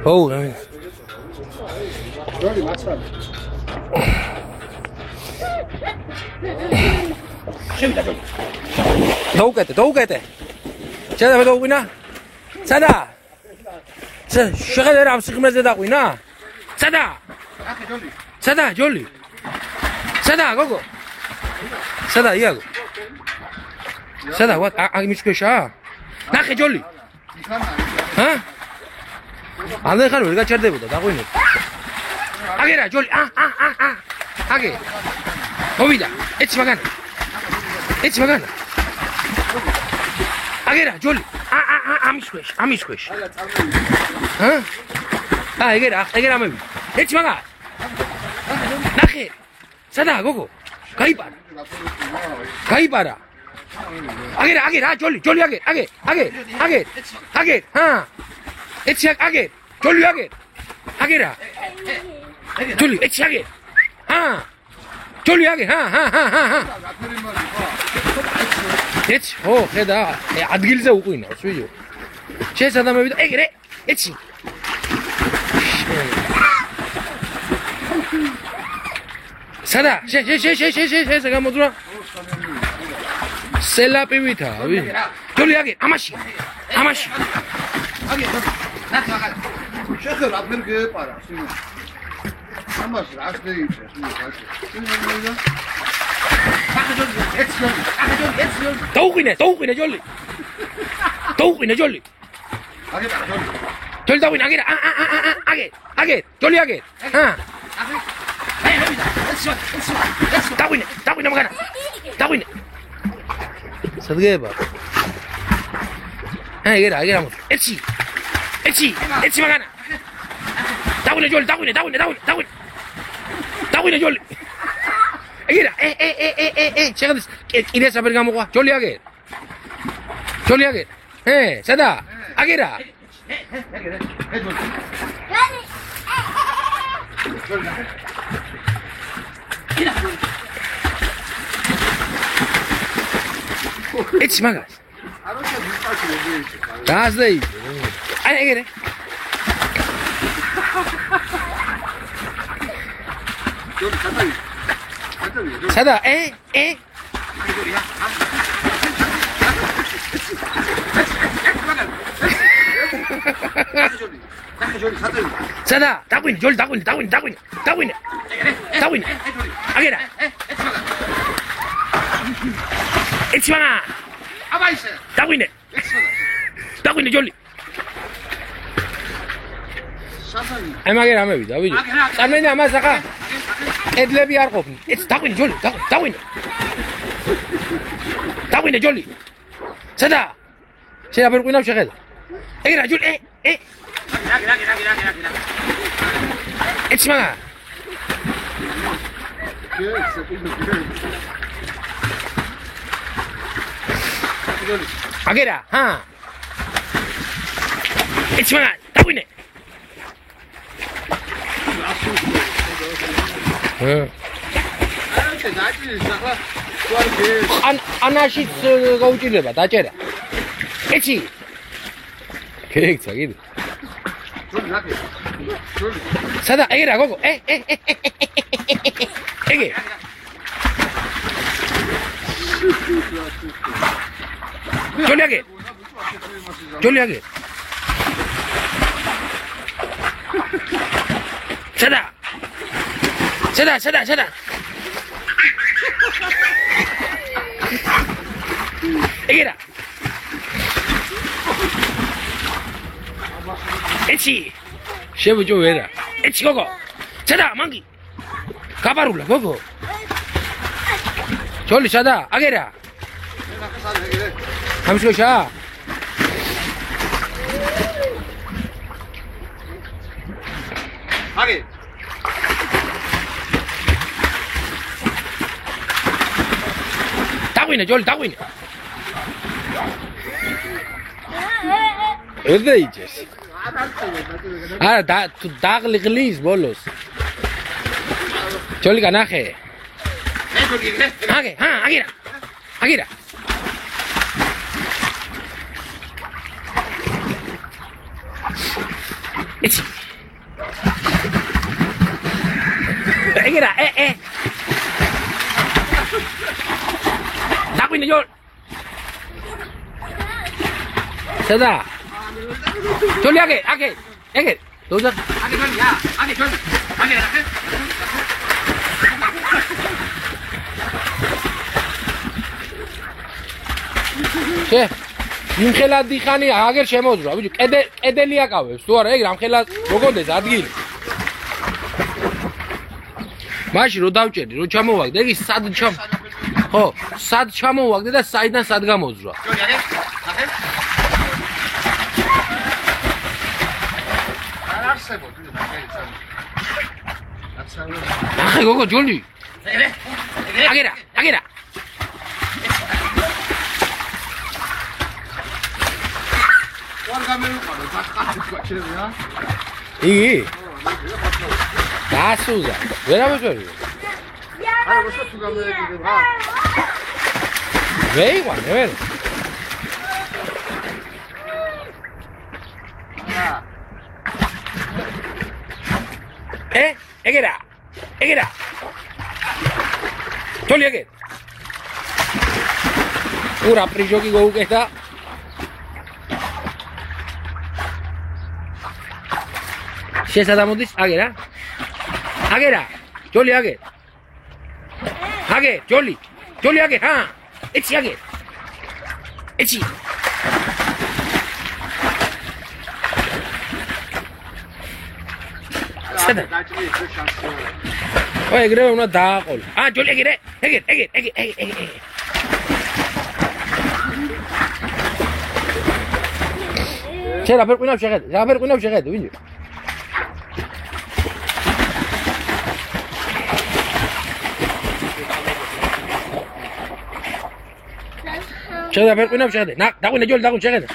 ო ჯოლი მაცრა შევიდა ჯოლი დაუკეთე შედა დაუყვინა სადა შეხედე რა სიღრმეზე დაყვინა სადა ახე ჯოლი სადა გოგო სადა იაგო სადა ვატ აგიმიშქეშა ნახე ჯოლი ჰა ანე ხარ ვერ გაჩერდებოდა დაყვინე აგერა ჯოლი აგე მოვიდა ეცი მაგანა აგერა ჯოლი ამის ქვეშ ჰა ეგერა მევიდა ეცი მაგა ნახე სადა გოგო გაიპარა აგერა ჯოლი აგერ ჰა ეცი აგერ ჯოლი აგერა ჯოლი ეცი აგერ ჰა ჯოლი აგერ ჰა ეცი ო ხედა ადგილზე უყვინავს ვიდეო შესადა მევიდა ეგრე ეცი სადა შე გამოძვრა სელაპივითა ჯოლი აგერ ამაში აგერ ნახე მაგალ შეხერ აფერ გეპარა სიმო ამას რა შეიძლება დაუყვინე ჯოლი ჯოლი დაუყვინე აგერ ჯოლი აგერ ჰა დაუყვინე მაგანა დაუყვინე სადღება ეგერა ეცი მაგანა დაუყვინე ჯოლი დაუყვინე ჯოლი ეგერა შეხედეს კიდე საფერ გამოყვა ჯოლი აგერ სადა აგერა ეცი მაგას დაზდეი ეგერე სადა სადა დაგვინე ჯოლი დაგვინე აგერა ეცი მაგა აბაისე დაგვინე ჯოლი სათანი აი მაგერა მევიდა ვიდეო წარმენე ამას ახლა ედლები არ ყოფნი ეცი დაგვინე ჯოლი დაგვინე ჯოლი სადა შეიძლება ვერ ყვინავ შეხედა ეგრა ჯოლი ეცი მაგა აგერა ჰა ეცი მაგა დაგვინე ანაშიც გაუჭირდება დაჭერა ეცი ქეიქცა კიდე სადა ეგერა გოგო ეგე ჯოლი აგერ სადა ეგერა ეცი შევუჯო ვერა ეცი გოგო სადა მანგი გაბარულა გოგო ჯოლი სადა აგერა ამისკოშა აგერ დაგვინე ჯოლი ედე იჯეს არა დაღლიღლის ბოლოს ჯოლი განახე აგერა ეგერა დაგვინე ჯოლ სადა ჯოლი აგე დოზა აგე ჯოლი შე იმხელა დიხანი აგერ შემოძრა ბიჭო კედელი აკავებს თუ არა ეგ რამხელა როგორდეს ადგილი მაშინ რო დავჭერი რო ჩამოვაგდე ეგ სად ჩამოვაგდე და საიდან სად გამოძრა ახე გოგო ჯოლი აგერა იგი დასუზა ვერავეჭერი ვეიყვანე ვერ ეგერა ჯოლი ეგე ურა პრიჟოკი გოუკეთა შესადამოდის აგერა ჯოლი აგე ჯოლი აგე ჰა ეცი აგე ეცი სადა ой ეგრე უნდა დააყოლო ჯოლი ეგე შენ რაფერ ყინავს შეხედე ვინჯი შეხედე რაფერ ყინავს შეხედე დაგვინე ჯოლი შეხედე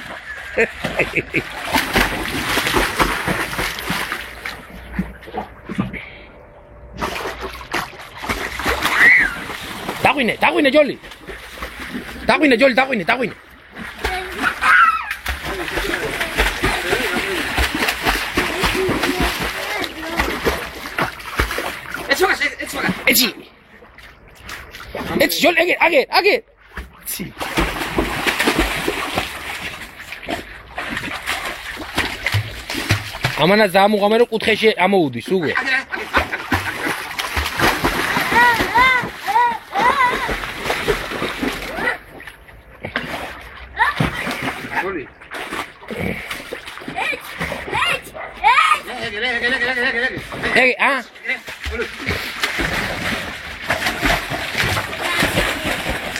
დაგვინე ჯოლი ეცი ჯოლი აგე ამანა ზამუღამე რომ კუთხეში ამოუდის უკვე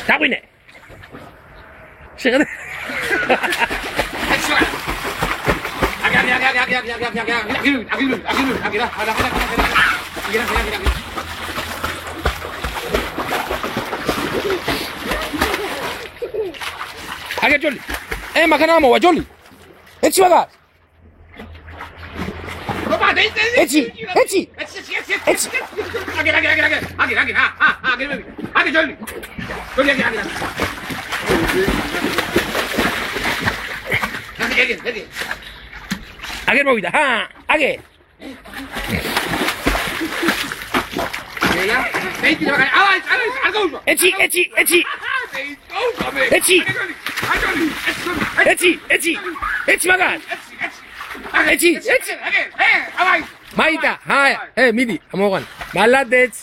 დაგვინე შეხედე აგე ჯოლი მაქანა მოვა ჯოლი ეცი მაგარ ეცი აგე ჯოლი აგერ მოვიდა აგე ეცი მაგარ მაიდა მიდი ამოღან მალადეც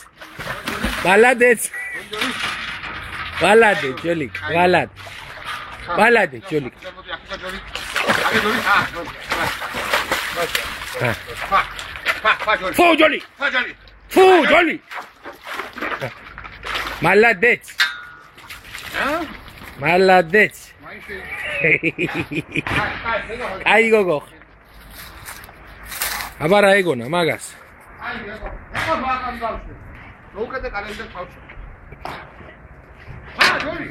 ჯოლი ვალადე ჯოლი ფუ ჯოლი მალადეც აი გოგო აბარა ეგონა მაგას მოუკეთე კალენდარ თავში ჯოლი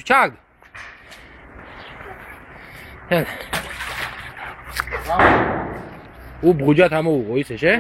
ჩაგ უბღუჯათ ამოუღო ისე შე?